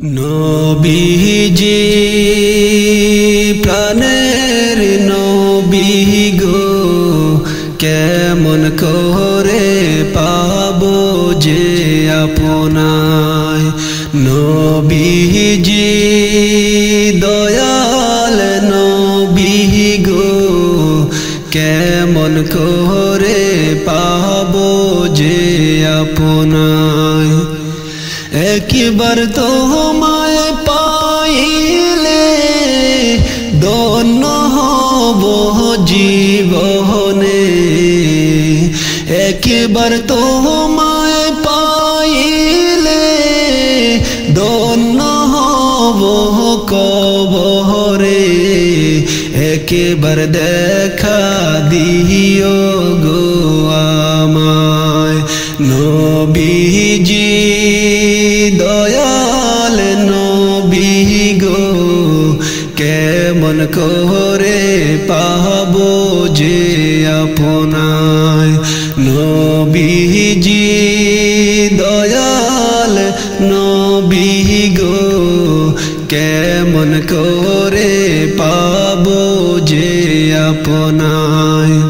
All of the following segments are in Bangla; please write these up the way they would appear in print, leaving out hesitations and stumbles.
নবীজি প্রাণের নবী গো, কেমন করে পাবো যে আপনায়। নবীজি দয়াল নবী গো, কেমন করে পাবো যে আপনায়। একবার তোমায় পাইলে ধন্য হব জীবনে। একবার তোমায় পাইলে ধন্য হব কবরে। একবার দেখা দিও গো আমায়। নবীজি দয়াল নবী গো, কেমন করে পাবো যে আপনায়। নবীজি দয়াল নবী গো, কেমন করে পাবো যে আপনায়।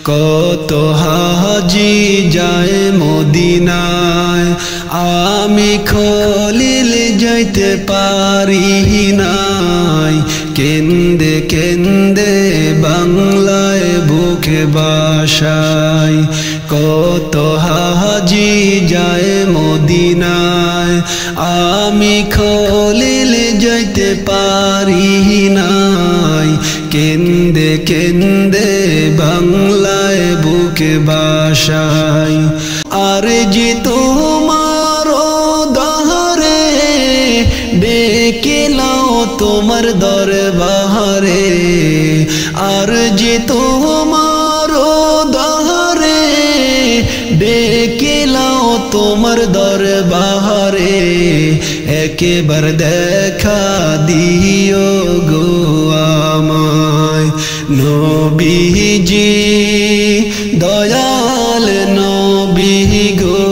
কত হাজি যায় মদিনায়, আমি খলিল যাইতে পারি নাই। কেন্দে কেন্দে বাংলায় বুকে বাসায়। কত হাজি যায় মদিনায়, আমি খলিল যাইতে পারি নাই। কেন্দে কেন্দে বাংলায় বুকে বাসায়। আর যে তোমার দহরে ডেকে নাও তোমার দরবারে। আর যে তোমার দহরে ডেকে নাও তোমার দরবারে। একবার দেখা দিও গো আমায়। নবীজি দয়াল নবী গো,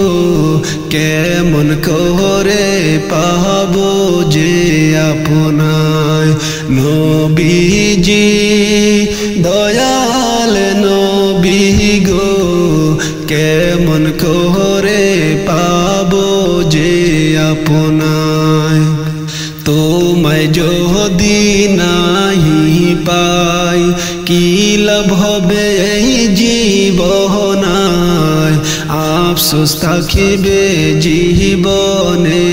কেমন করে পাবো যে আপনায়। নবীজি দয়াল নবী গো, কেমন করে পাবো যে আপনায়। তোমায় যদি নাহি পাই, কি লাভ হবে এই জীবনায়। আফসোস থাকিবে জীবনে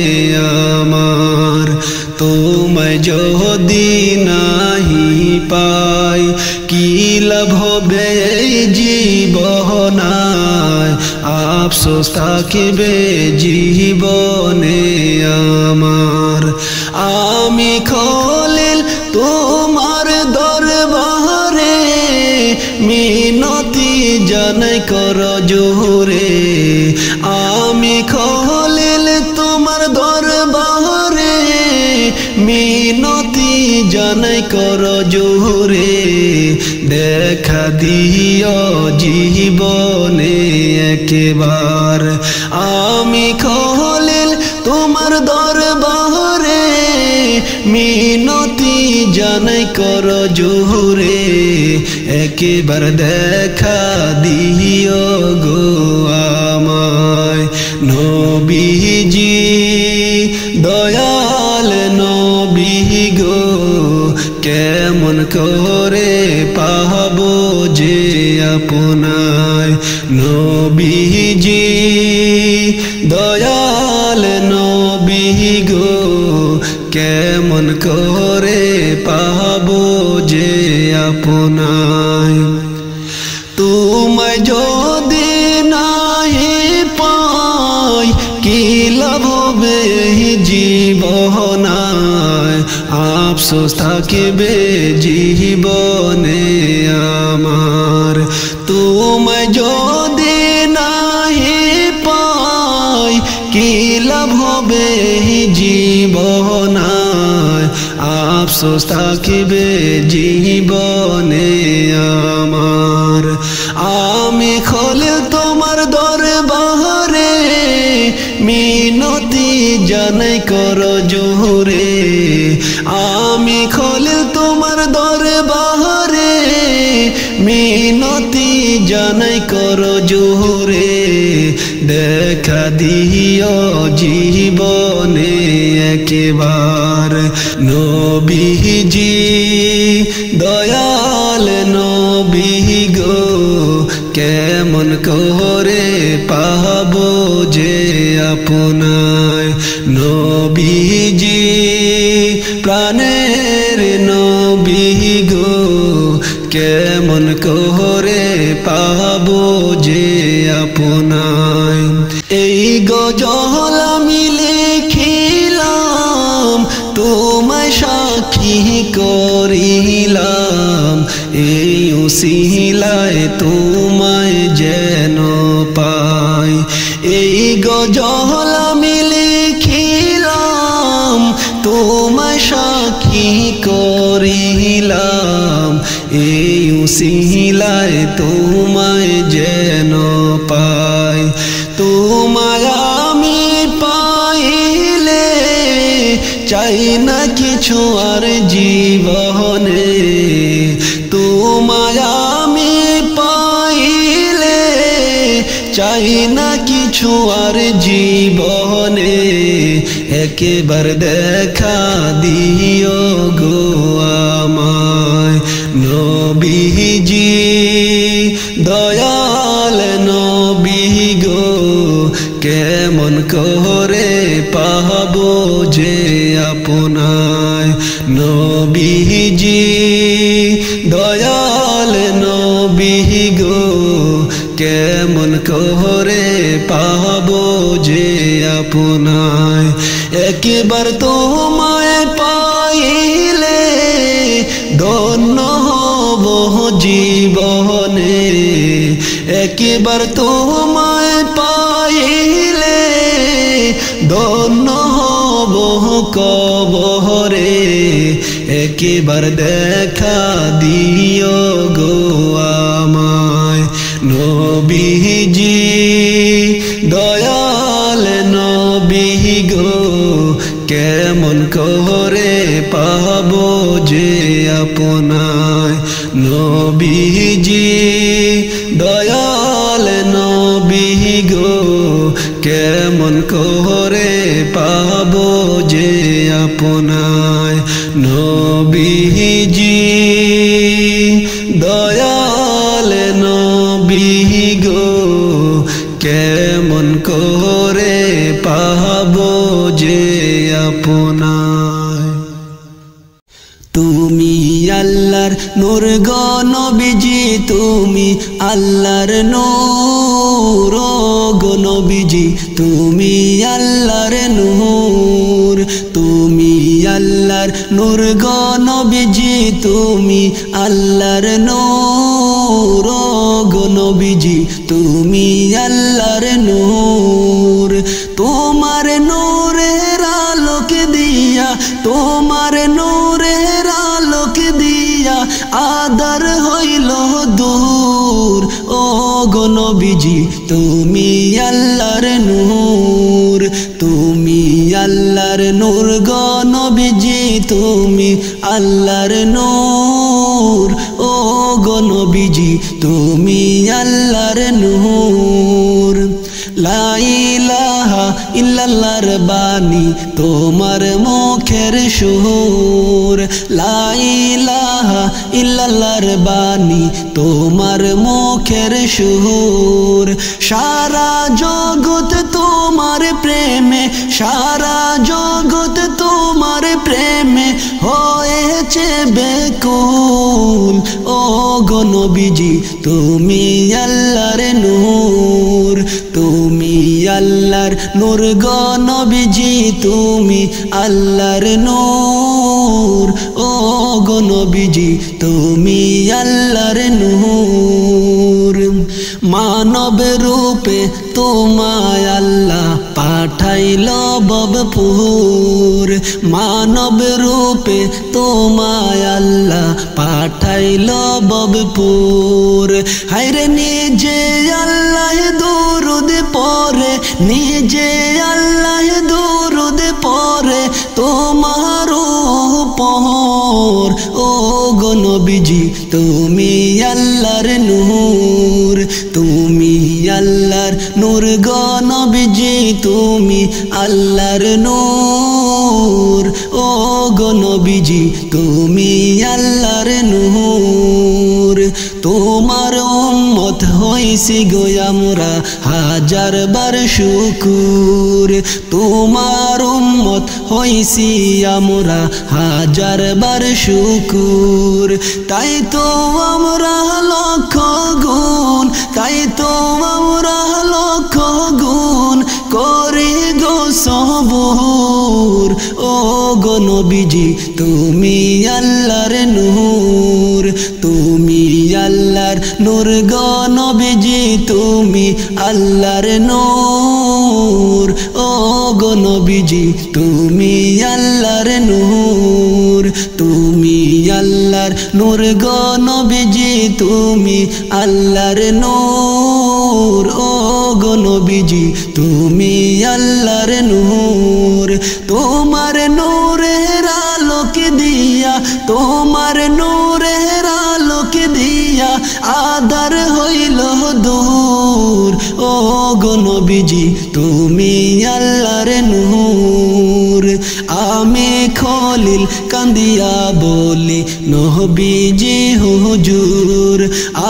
আমার। তোমায় যদি নাহি পাই, কি লাভ হবে এই জীবনায়। আফসোস থাকিবে জীবনে আমার। আমি খলিল তোমার দরবারে, মিনতি জানাই কর জোরে। আমি খলিল তোমার দরবারে, মিনতি জানাই কর জোরে। দেখা দিও জীবনে একবার। আমি খলিল তোমার দরবারে, মিনতি জানাই কর জোরে। একবার দেখা দিও গো আমায়। নবীজি দয়াল নবী গো, কেমন করে পাবো যে আপনায়। নবীজি দয়াল নবী গো, কেমন করে পাবো যে আপনায়। তোমায় যদি নাহি পাই, কি লাভ হবে জীবনায়। আফসোস থাকিবে জীবনে আমার। তোমায় যদি নাহি পাই, কি লাভ হবে জীবনায়। আফসোস থাকিবে জীবনে আমার। আমি খলিল তোমার দরবারে, মিনতি জানাই কর করো জোরে আমি খলিল তোমার দরবারে মিনতি জানাই করো জোরে দেখা দিও জীবনে একবার নবীজি দয়াল নবী গো কেমন করে পাবো যে আপনায় নবীজি প্রাণের নবী গো কেমন করে পাবো যে আপনায় এই গজল আমি লিখিলাম তোমায় সাক্ষী করিলাম এই উসিলায় তোমায় যেন পাই এই গজল আমি লিখিলাম তোমায় সাক্ষী করিলাম এই উসিলায় তোমায় যেন পাই তোমায় আমি পাইলে চাই না কিছু আর জীবনে তোমায় আমি পাইলে চাই না কিছু আর জীবনে একবার দেখা দিও গো আমায় নবীজি দয়াল নবী গো কেমন করে পাবো যে আপনায় নবীজি দয়াল নবী গো কেমন করে পাবো যে আপনায় একবার তোমায় পাইলে ধন্য হব জীবনে একবার তোমায় পাইলে ধন্য হব কবরে একবার দেখা দিও গো আমায় নবীজি দয়াল নবী গো কেমন করে পাবো যে আপনায় নবীজি দয়াল নবী গো কেমন করে পাবো যে আপনায় নবীজি দয়াল নবী গো কেমন করে পাবো যে আপনায় তুমি আল্লাহর নূর গো নবীজি তুমি আল্লাহর নূর গো নবীজি তুমি আল্লাহর নূর তুমি আল্লাহর নূর গো নবীজি তুমি আল্লাহর নূর গো নবীজি তুমি আল্লাহর নূর তোমার নূরের আলোক দিয়া তোমার নূরের আলোক দিয়া আদার হইল দূর ও গো নবীজি তুমি আল্লাহর নূর তুমি আল্লাহর নূর গো নবীজি তুমি আল্লাহর নূর ও গো নবীজি তুমি আল্লাহর নূর লা ইলাহা ইল্লাল্লাহর বাণী তোমার মুখের সুর লা ইলাহা ইল্লাল্লাহর বাণী তোমার মুখের সুর সারা জগৎ তোমার প্রেমে সারা জগৎ তোমার প্রেমে হয়েছে বেকুল ও গো নবীজি তুমি আল্লাহর নূর তুমি আল্লাহর নূর গো নবীজি তুমি আল্লাহর নূর ও গো নবীজি তুমি আল্লাহর নূর মানব রূপে তোমায় আল্লাহ পাঠাইল ভবপুর মানব রূপে তোমায় আল্লাহ পাঠাইল ভবপুর হায়রে নিজে আল্লাহ দুরুদ পড়ে নিজে আল্লাহ দুরুদ পড়ে তোমার উপর ও গো নবীজি তুমি আল্লাহর নূর তুমি আল্লাহর নূর গো নবীজি তুমি আল্লাহর নূর ও গো নবীজি তুমি আল্লাহর নূর তোমার উম্মত হইছি গো আমরা হাজার বার শুকুর তোমার উম্মত হইছি আমরা হাজার বার শুকুর তাই তো আমরা লক্ষ গুণ তাই তো আমরা লক্ষ গুণ করি গো সবুর ও গো নবীজি তুমি আল্লাহর নূর তুমি আল্লাহর নূর গো নবীজি তুমি আল্লাহর নূর ও গো নবীজি তুমি আল্লাহর নূর তুমি আল্লাহর নূর গো নবীজি তুমি আল্লাহর নূর ও গো নবীজি তুমি আল্লাহর নূর তোমার নূরের আলোকে দিয়া তোমার নূরের আলোকে দিয়া আদার হইল দূর ও গো নবীজি তুমি আল্লাহর নূর আমি খলিল কান্দিয়া বলি নবীজি হুজুর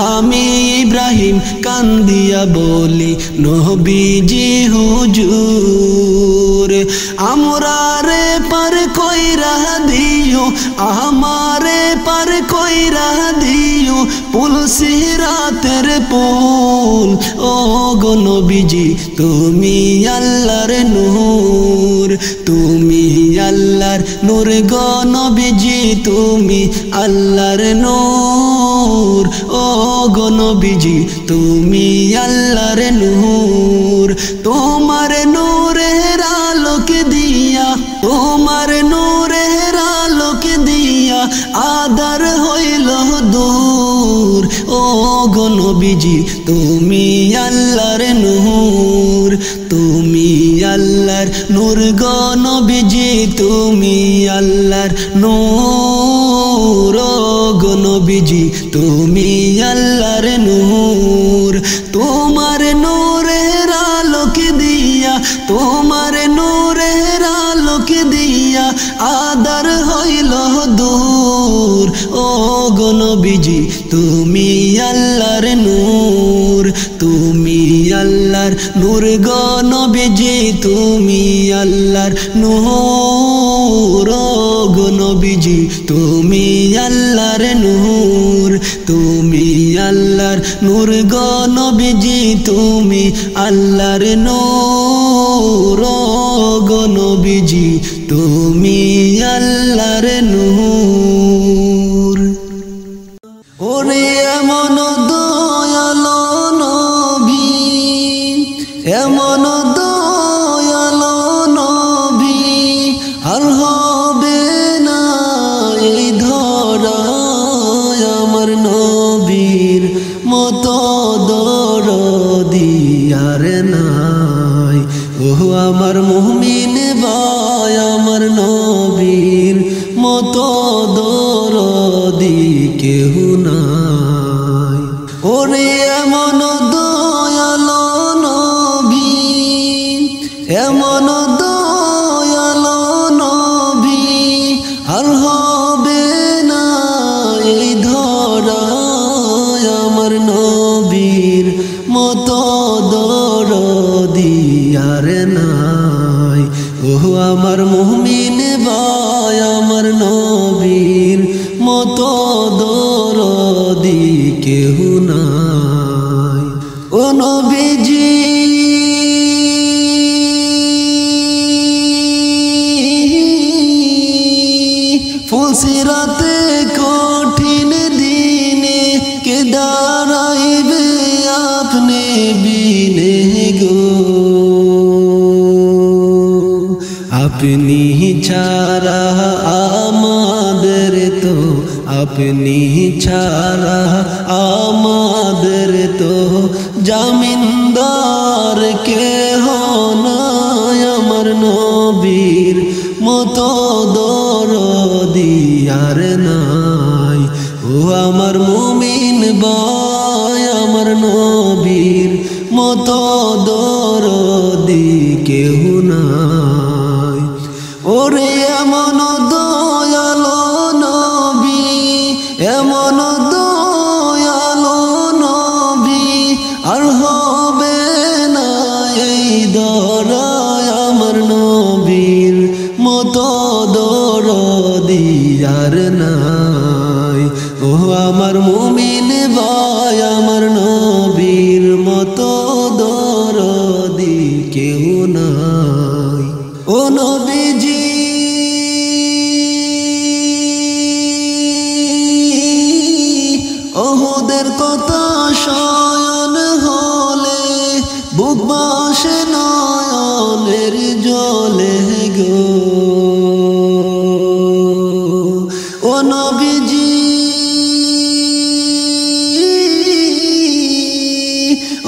আমি ইব্রাহিম কান্দিয়া বলি নবীজি হুজুর আমরা রে পার কইরা দিও আমারে পার কইরা দিও পুল সিরাতের পুল ও গো নবীজি তুমি আল্লাহর নূর তুমি আল্লাহর নূর গো নবীজি তুমি আল্লাহর নূর ও গো নবীজি তুমি আল্লাহর নূর তোমার নূরের আলোকে দিয়া তোমার নূরের আলোকে দিয়া আদার হইল দূর ও গো নবীজি তুমি আল্লাহর নূর তুমি আল্লাহর নূর গো নবীজি তুমি আল্লাহর নূর ও গো নবীজি তুমি আল্লাহর নূর তোমার নূরের আলোকে দিয়া তোমার নূরের আলোকে দিয়া আদার হইল দূর ও গো নবীজি তুমি আল্লাহর নূর তুমি আল্লাহর নূর গো নবীজি তুমি আল্লাহর নূর ও গো নবীজি তুমি আল্লাহর নূর তুমি আল্লাহর নূর গো নবীজি তুমি আল্লাহর নূর ও গো নবীজি তুমি আল্লাহর নূর ওরে এমন দয়ালো নবী এমন দয়ালো নবী আর হবে না এই ধরায় আমার নবীর মতো দরদি আর নাই ও আমার মুমিন ভাই আমার নবীর মতো দরদি কেহ নাই ওরে এমন দয়ালো নবী এমন দয়ালো নবী আর হবে না এই ধরায় আমার নবীর মতো দরদি আর নাই ও আমার মুমিন ভাই আমার নবীর মতো দরদি কেহ নাই ও নবীজি ফুলসিরাতে কঠিন দিনে কে দাঁড়াইবে আপনি বিনে গো আপনি ছাড়া আমাদের তো আপনি ছাড়া আমাদের তো জামিনদার কেহ নাই আমার নবীর মতো দরদি আর নাই। ও আমার মুমিন ভাই, আমার নবীর মতো দরদি কেউ নাই। ওরে এমন দয়ালো নবী, এমন দয়ালো নবী আর হবে না এই দরায়। আমার নবীর মতো দরদি আর নাই। ও আমার মুমিন ভাই, আমার নবীর মতো দরদি কেউ নাই। ও নবীজি ওহুদের কথা শয়ন হলে বুক বাসে নয়নের জলে গো। ও নবীজি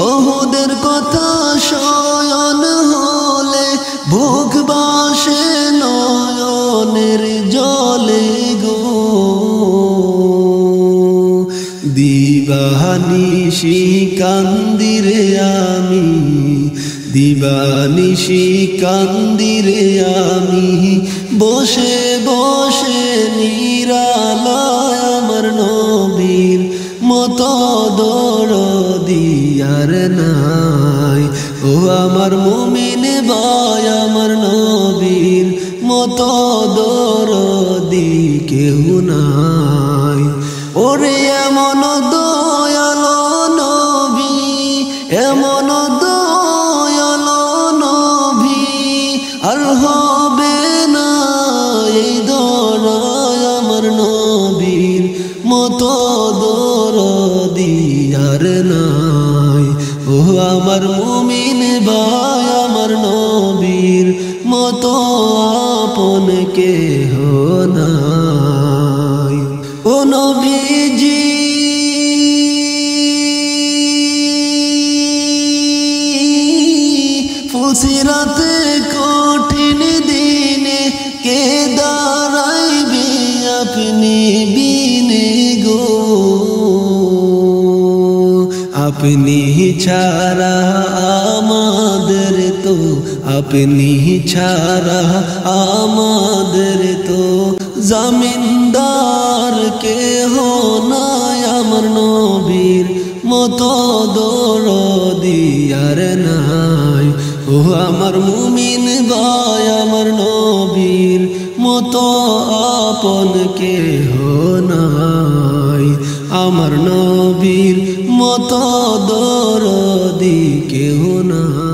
ওহুদের কথা শয়ন হলে বুক বাসে নয়নের জলে গো। দিবানিশি কান্দিরে আমি, দিবানিশি কান্দিরে আমি বসে বসে নিরালায়। আমার নবীর মতো দরদি আর নাই। ও আমার মুমিন ভাই, আমার নবীর মতো দরদি কেউ নাই। ওরে এমন দয়ালো নবী, এমন দয়ালো নবী আর হবে না এই দরায়। আমার নবীর মতো দরদি আর নাই। ও আমার মুমিন ভাই, আমার নবীর মতো আপন কেহ নাই। ও নবীজি ফুলসিরাতে কঠিন দিনে কে দাঁড়াইবে আপনি বিনে গো। আপনি ছাড়া আমাদের তো, আপনি ছাড়া আমাদের তো জামিনদার কেহ নাই। আমার নবীর মতো দরদি আর নাই। ও আমার মুমিন ভাই, আমার নবীর মতো আপন কেহ নাই। আমার নবীর মতো দরদি কেহ নাই।